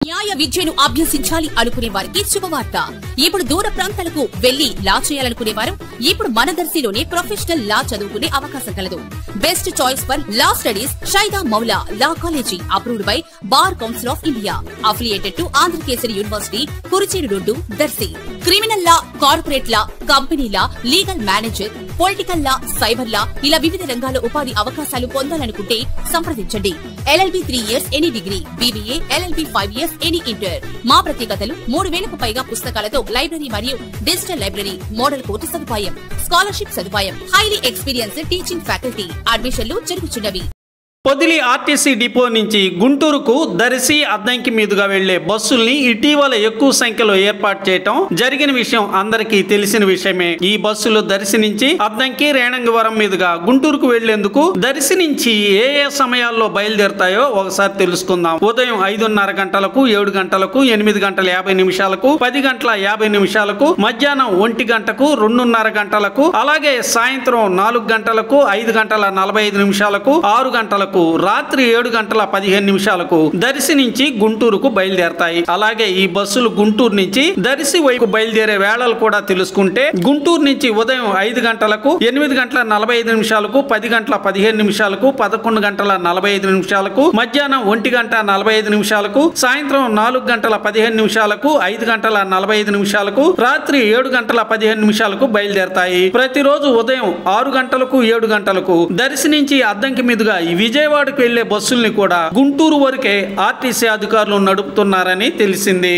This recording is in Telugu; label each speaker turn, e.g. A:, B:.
A: న్యాయ విద్యను అభ్యసించాలి అనుకునే వారికి శుభవార్త. ఇప్పుడు దూర ప్రాంతాలకు వెళ్లి లా చేయాలనుకునే వారు ఇప్పుడు మన దర్శిలోనే ప్రొఫెషనల్ లా చదువుకునే అవకాశం కలదు. Best choice for law studies Shaida Maula law college, approved by bar council of India, affiliated to Andhrakesari university, Kurichedu road, Darsi. Criminal law, corporate law, company law, legal manager, political law, cyber law ఇలా వివిధ రంగాల్లో ఉపాధి అవకాశాలు పొందాలనుకుంటే సంప్రదించండి. LLB 3 years any degree, BBA, LLB 5 years any inter. మా ప్రత్యేకతలు 3000కు పైగా పుస్తకాలతో లైబ్రరీ మరియు డిజిటల్ లైబ్రరీ, మోడల్ కోర్టు సదుపాయం, స్కాలర్షిప్ సదుపాయం, హైలీ ఎక్స్పీరియన్స్డ్ టీచింగ్ ఫ్యాకల్టీ. అడ్మిషన్లు జరుగుతున్నవి.
B: పొదిలి ఆర్టీసీ డిపో నుంచి గుంటూరుకు దర్శి అద్దంకి మీదుగా వెళ్లే బస్సుల్ని ఇటీవల ఎక్కువ సంఖ్యలో ఏర్పాటు చేయటం జరిగిన విషయం అందరికీ తెలిసిన విషయమే. ఈ బస్సులు దర్శి నుంచి అద్దంకి, రేణంగవరం మీదుగా గుంటూరుకు వెళ్లేందుకు దర్శి నుంచి ఏ సమయాల్లో బయలుదేరుతాయో ఒకసారి తెలుసుకుందాం. ఉదయం 5:30 గంటలకు, 7 గంటలకు, 8 గంటల 50 నిమిషాలకు, 10 గంటల 50 నిమిషాలకు, మధ్యాహ్నం 1 గంటకు, 2:30 గంటలకు, అలాగే సాయంత్రం 4 గంటలకు, 5 గంటల 45 నిమిషాలకు, 6 గంటలకు, రాత్రి 7 గంటల 15 నిమిషాలకు దర్శి నుంచి గుంటూరుకు బయలుదేరతాయి. అలాగే ఈ బస్సులు గుంటూరు నుంచి దర్శి వైపు బయలుదేరే వేళలు కూడా తెలుసుకుంటే గుంటూరు నుంచి ఉదయం 5 గంటలకు, 8 గంటల 45 నిమిషాలకు, 10 గంటల 15 నిమిషాలకు, 11 గంటల 45 నిమిషాలకు, మధ్యాహ్నం 1 గంట 45 నిమిషాలకు, సాయంత్రం 4 గంటల 15 నిమిషాలకు, 5 గంటల 45 నిమిషాలకు, రాత్రి 7 గంటల 15 నిమిషాలకు బయలుదేరతాయి. ప్రతిరోజు ఉదయం 6 గంటలకు, 7 గంటలకు దర్శి నుంచి అద్దంకి మీదుగా విజయవాడకు వెళ్లే బస్సుల్ని కూడా గుంటూరు వరకే ఆర్టీసీ అధికారులు నడుపుతున్నారని తెలిసింది.